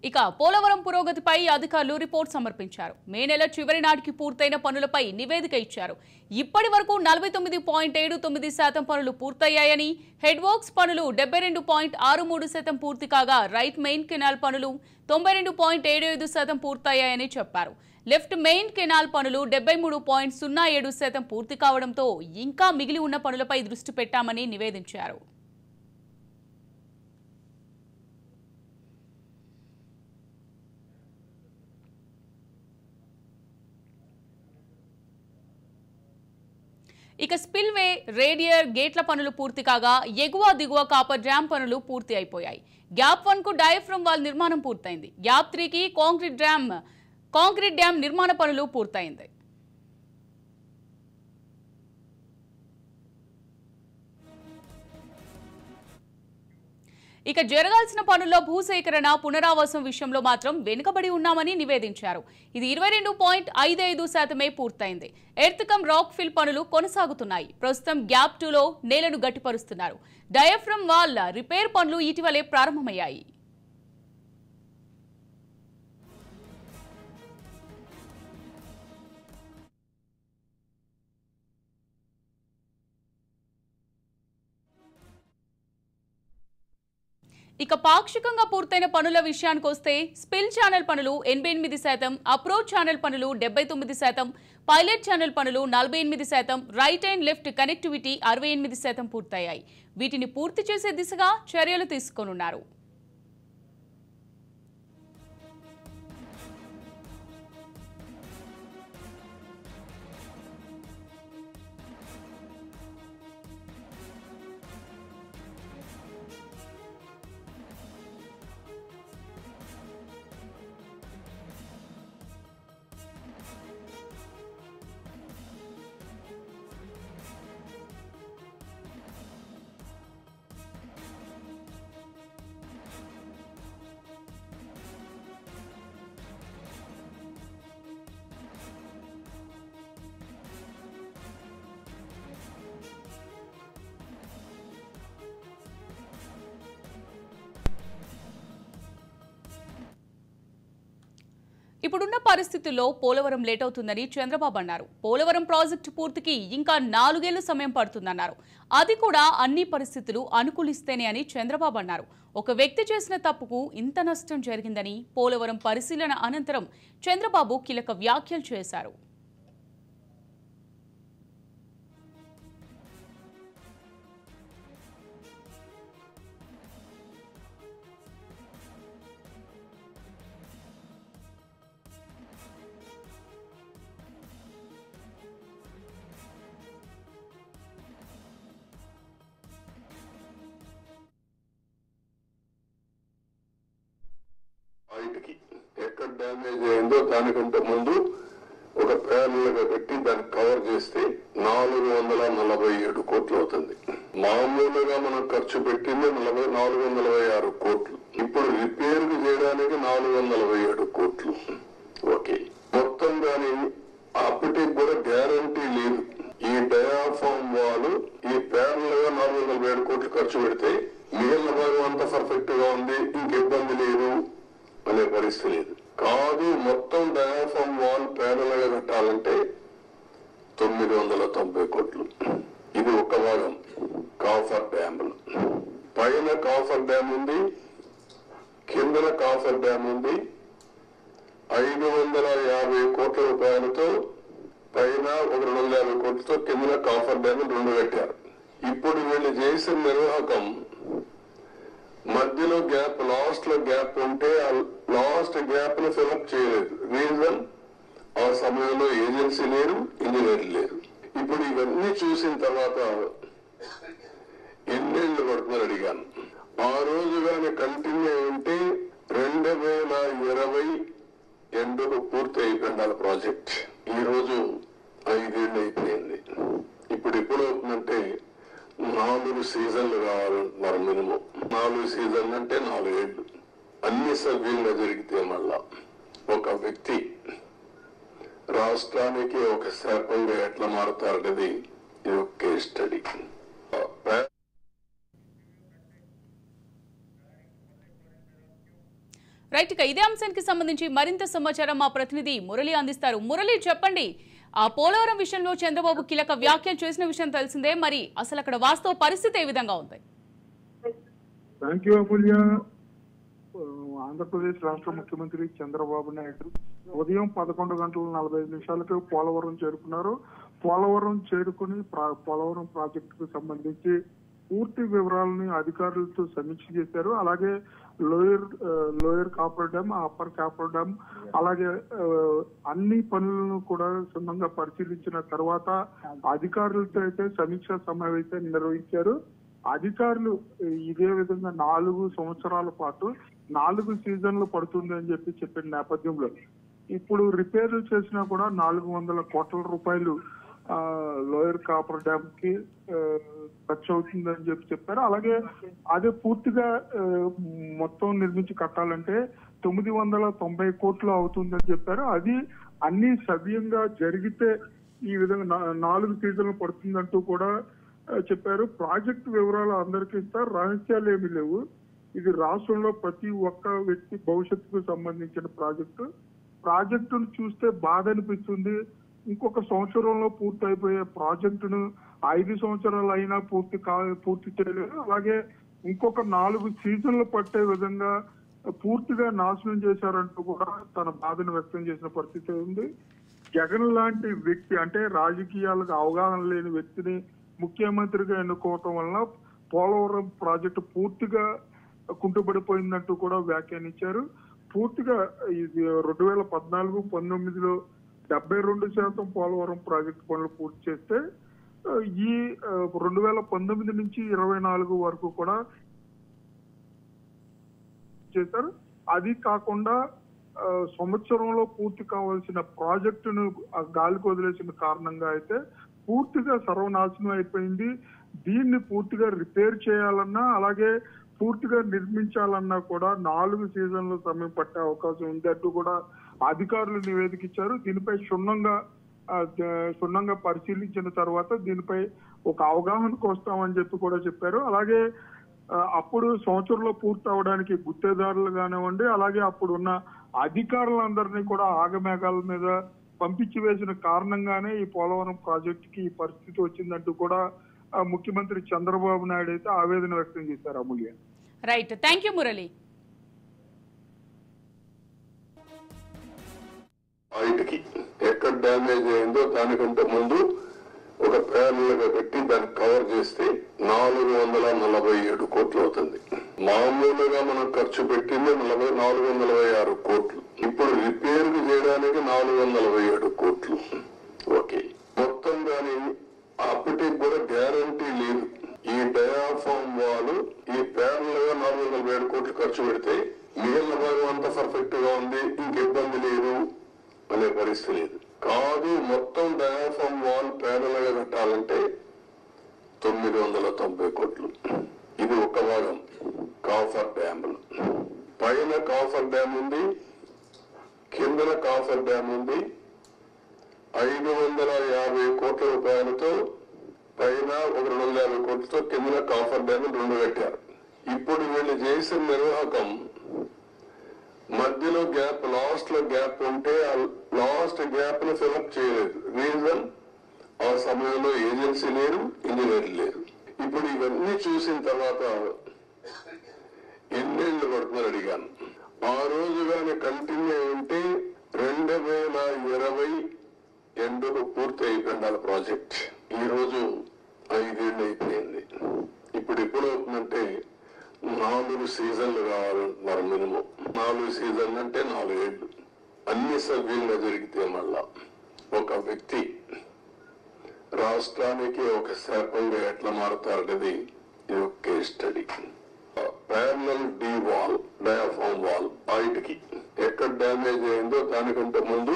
ఇక పోలవరం పురోగతిపై అధికారులు రిపోర్ట్ సమర్పించారు. మే నెల చివరి నాటికి పూర్తయిన పనులపై నివేదిక ఇచ్చారు. ఇప్పటి వరకు 49.79% పనులు పూర్తయ్యాయని, హెడ్ వర్క్స్ పనులు 72.63% పూర్తి కాగా రైట్ మెయిన్ కెనాల్ పనులు 92.75% పూర్తయ్యాయని చెప్పారు. లెఫ్ట్ మెయిన్ కెనాల్ పనులు 73.07% పూర్తి కావడంతో ఇంకా మిగిలి ఉన్న పనులపై దృష్టి పెట్టామని నివేదించారు. ఇక స్పిల్వే, రేడియర్ గేట్ల పనులు పూర్తి కాగా ఎగువ దిగువ కాపర్ డ్యాం పనులు పూర్తి అయిపోయాయి. గ్యాప్ 1 కు డయాఫ్రమ్ వాల్ నిర్మాణం పూర్తయింది. గ్యాప్ 3 కి కాంక్రీట్ డ్యాం నిర్మాణ పనులు పూర్తయింది. ఇక జరగాల్సిన పనుల్లో భూసేకరణ, పునరావాసం విషయంలో మాత్రం వెనుకబడి ఉన్నామని నివేదించారు. ఇది 22.55% పూర్తయింది. ఎర్త్ కమ్ రాక్ ఫిల్ పనులు కొనసాగుతున్నాయి. ప్రస్తుతం గ్యాప్ 2లో నేలను గట్టిపరుస్తున్నారు. డయాఫ్రమ్ వాల్ రిపేర్ పనులు ఇటీవలే ప్రారంభమయ్యాయి. ఇక పాక్షికంగా పూర్తయిన పనుల విషయానికి వస్తే స్పిల్ ఛానల్ పనులు 88%, అప్రోచ్ ఛానల్ పనులు 79%, పైలట్ ఛానల్ పనులు 48%, రైట్ అండ్ లెఫ్ట్ కనెక్టివిటీ 68% పూర్తయ్యాయి. వీటిని పూర్తి చేసే దిశగా చర్యలు తీసుకోనున్నారు. ఇప్పుడున్న పరిస్థితుల్లో పోలవరం లేట్ అవుతుందని చంద్రబాబు అన్నారు. పోలవరం ప్రాజెక్టు పూర్తికి ఇంకా 4 ఏళ్ల సమయం పడుతుందన్నారు. అది కూడా అన్ని పరిస్థితులు అనుకూలిస్తేనే అని చంద్రబాబు అన్నారు. ఒక వ్యక్తి చేసిన తప్పుకు ఇంత నష్టం జరిగిందని పోలవరం పరిశీలన అనంతరం చంద్రబాబు కీలక వ్యాఖ్యలు చేశారు. ఎక్కడ డ్యామేజ్ అయిందో దానికంటే ముందు ఒక ప్యానల్గా పెట్టి దాన్ని కవర్ చేస్తే 447 కోట్లు అవుతుంది. మామూలుగా మనం ఖర్చు పెట్టింది 446 కోట్లు. ఇప్పుడు రిపేర్ చేయడానికి 447 కోట్లు. ఓకే, మొత్తం దాని అప్పటికి కూడా గ్యారంటీ లేదు. ఈ డయాఫామ్ వాల్ ఈ ప్యానల్ గా 447 కోట్లు ఖర్చు పెడితే మిగిలిన భాగం అంతా పర్ఫెక్ట్ గా ఉంది, ఇంక ఇబ్బంది లేదు అనే పరిస్థితి లేదు. కాదు, మొత్తం డయాఫామ్ వాల్ ప్యానల్ గా కట్టాలంటే 990 కోట్లు. ఇది ఒక భాగం. కాఫర్ డ్యాములు పైన కాఫర్ డ్యామ్ ఉంది, కిందన కాఫర్ డ్యామ్ ఉంది. 550 కోట్ల రూపాయలతో పైన ఒక 250 కోట్లతో కిందన కాఫర్ డ్యామ్ 2 కట్టారు. ఇప్పుడు వీళ్ళు చేసిన నిర్వాహకం మధ్యలో గ్యాప్, లాస్ట్ లో గ్యాప్ ఉంటే ఆ లాస్ట్ గ్యాప్ ను ఫిలప్ చేయలేదు. రీజన్, ఆ సమయంలో ఏజెన్సీ లేరు, ఇంజనీర్ లేరు. ఇప్పుడు ఇవన్నీ చూసిన తర్వాత ఎన్నేళ్లు పడుతుందని అడిగాను. ఆ రోజు కానీ కంటిన్యూ ఉంటే 2020 ఎండుకు పూర్తి అయిపోయింది ప్రాజెక్ట్. ఈ రోజు 5 ఏళ్ళు అయిపోయింది. ఇప్పుడు ఎప్పుడు అవుతుందంటే 4 సీజన్లు కావాలంటున్నారు మినిమం. 4 సీజన్లు అంటే 4 ఏళ్ళు. అన్ని సవ్యంగా జరిగితే మళ్ళా ఒక వ్యక్తి రాష్ట్రానికి ఒక శాపంగా ఎట్లా మారుతారనేది ఇది ఒక కేస్ స్టడీ. రైట్, ఇక ఇదే అంశానికి సంబంధించి మరింత సమాచారం మా ప్రతినిధి మురళి అందిస్తారు. మురళి, చెప్పండి, ఆ పోలవరం విషయంలో చంద్రబాబు కీలక వ్యాఖ్యలు చేసిన విషయం తెలిసిందే, మరి అసలు అక్కడ వాస్తవ పరిస్థితి ఏ విధంగా ఉంది? థ్యాంక్ యూ అమూల్య. ఆంధ్రప్రదేశ్ రాష్ట్ర ముఖ్యమంత్రి చంద్రబాబు నాయుడు ఉదయం 11:45 పోలవరం చేరుకున్నారు. పోలవరం చేరుకుని పోలవరం ప్రాజెక్టుకు సంబంధించి పూర్తి వివరాలని అధికారులతో సమీక్ష చేశారు. అలాగే lower copper dam, upper coffer dam, అలాగే అన్ని పనులను కూడా క్షుణ్ణంగా పరిశీలించిన తర్వాత అధికారులతో అయితే సమీక్షా సమావేశాన్ని నిర్వహించారు. అధికారులు ఇదే విధంగా 4 సంవత్సరాల పాటు 4 సీజన్లు పడుతుంది అని చెప్పిన నేపథ్యంలో ఇప్పుడు రిపేర్లు చేసినా కూడా 400 కోట్ల రూపాయలు లోయర్ కాపర్ డ్యామ్ కి ఖర్చు అవుతుందని చెప్పారు. అలాగే అదే పూర్తిగా మొత్తం నిర్మించి కట్టాలంటే 990 కోట్లు అవుతుందని చెప్పారు. అది అన్ని సవ్యంగా జరిగితే ఈ విధంగా 4 సీజన్లు పడుతుందంటూ కూడా చెప్పారు. ప్రాజెక్టు వివరాలు అందరికీ ఇస్తారు, రహస్యాలు ఏమీ లేవు. ఇది రాష్ట్రంలో ప్రతి ఒక్క వ్యక్తి భవిష్యత్తుకు సంబంధించిన ప్రాజెక్టును చూస్తే బాధ అనిపిస్తుంది. ఇంకొక సంవత్సరంలో పూర్తి అయిపోయే ప్రాజెక్టును 5 సంవత్సరాలు అయినా పూర్తి చేయలేదు. అలాగే ఇంకొక 4 సీజన్లు పట్టే విధంగా పూర్తిగా నాశనం చేశారంటూ కూడా తన బాధను వ్యక్తం చేసిన పరిస్థితి ఉంది. జగన్ లాంటి వ్యక్తి, అంటే రాజకీయాలకు అవగాహన లేని వ్యక్తిని ముఖ్యమంత్రిగా ఎన్నుకోవటం వలన పోలవరం ప్రాజెక్టు పూర్తిగా కుంటుపడిపోయిందంటూ కూడా వ్యాఖ్యానించారు. పూర్తిగా ఇది 2014-19లో 72% పోలవరం ప్రాజెక్టు పనులు పూర్తి చేస్తే ఈ 2019 నుంచి 24 వరకు కూడా చేశారు. అది కాకుండా సంవత్సరంలో పూర్తి కావాల్సిన ప్రాజెక్టును గాలికి వదిలేసిన కారణంగా అయితే పూర్తిగా సర్వనాశనం అయిపోయింది. దీన్ని పూర్తిగా రిపేర్ చేయాలన్నా అలాగే పూర్తిగా నిర్మించాలన్నా కూడా 4 సీజన్ల సమయం పట్టే అవకాశం ఉంది అంటూ కూడా అధికారులు నివేదిక ఇచ్చారు. దీనిపై క్షుణ్ణంగా పరిశీలించిన తర్వాత దీనిపై ఒక అవగాహనకు వస్తామని కూడా చెప్పారు. అలాగే అప్పుడు సంవత్సరంలో పూర్తి అవడానికి గుత్తేదారులు కానివ్వండి, అలాగే అప్పుడు ఉన్న అధికారులందరినీ కూడా ఆగమేఘాల మీద పంపించి వేసిన కారణంగానే ఈ పోలవరం ప్రాజెక్టుకి ఈ పరిస్థితి వచ్చిందంటూ కూడా ముఖ్యమంత్రి చంద్రబాబు నాయుడు అయితే ఆవేదన వ్యక్తం చేశారు. Amulya. Right, thank you Murali. బయటికి ఎక్కడ డ్యామేజ్ అయిందో దానికంటే ముందు ఒక ప్యానల్ గా పెట్టి దాన్ని కవర్ చేస్తే 447 కోట్లు అవుతుంది. మామూలుగా మనం ఖర్చు పెట్టింది 446 కోట్లు. ఇప్పుడు రిపేర్ చేయడానికి 447 కోట్లు. ఓకే, మొత్తం దాని అప్పటికి కూడా గ్యారంటీ లేదు. ఈ డయాఫామ్ వాల్ ఈ ప్యానల్ గా 447 కోట్లు ఖర్చు పెడితే మిగిలిన భాగం అంతా పర్ఫెక్ట్ గా ఉంది, ఇంక ఇబ్బంది లేదు అనే పరిస్థితి లేదు. కాదు, మొత్తం డయాఫామ్ వాల్ ప్యానల్ గా కట్టాలంటే 990 కోట్లు. ఇది ఒక భాగం. కాఫర్ డ్యామ్ పైన కాఫర్ డ్యామ్ ఉంది, కిందన కాఫర్ డ్యామ్ ఉంది. 550 కోట్ల రూపాయలతో పైన ఒక 250 కోట్లతో కిందన కాఫర్ డ్యామ్ 2 కట్టారు. ఇప్పుడు వీళ్ళు చేసిన నిర్వాహకం మధ్యలో గ్యాప్, లాస్ట్ లో గ్యాప్ ఉంటే ఆ లాస్ట్ గ్యాప్ ను ఫిల్అప్ చేయలేదు. రీజన్, ఆ సమయంలో ఏజెన్సీ లేరు, ఇంజనీర్లు లేరు. ఇప్పుడు ఇవన్నీ చూసిన తర్వాత ఎన్నేళ్లు పడుతుందని అడిగాను. ఆ రోజు కానీ కంటిన్యూ ఉంటే 2020 ఎండుకు పూర్తి అయిపోయింది ఆ ప్రాజెక్ట్. ఈ రోజు 5 ఏళ్ళు అయిపోయింది. ఇప్పుడు ఎప్పుడు అవుతుందంటే 4 సీజన్లు కావాలంటున్నారు మినిమం. 4 సీజన్లు అంటే 4 ఏళ్ళు. అన్ని సవ్యంగా జరిగితే మళ్ళా ఒక వ్యక్తి రాష్ట్రానికి ఒక శాపంగా ఎట్లా మారుతారనేది ఇది ఒక case study. Parallel D wall, diaphragm wall బయటికి ఎక్కడ డ్యామేజ్ అయిందో దానికంటే ముందు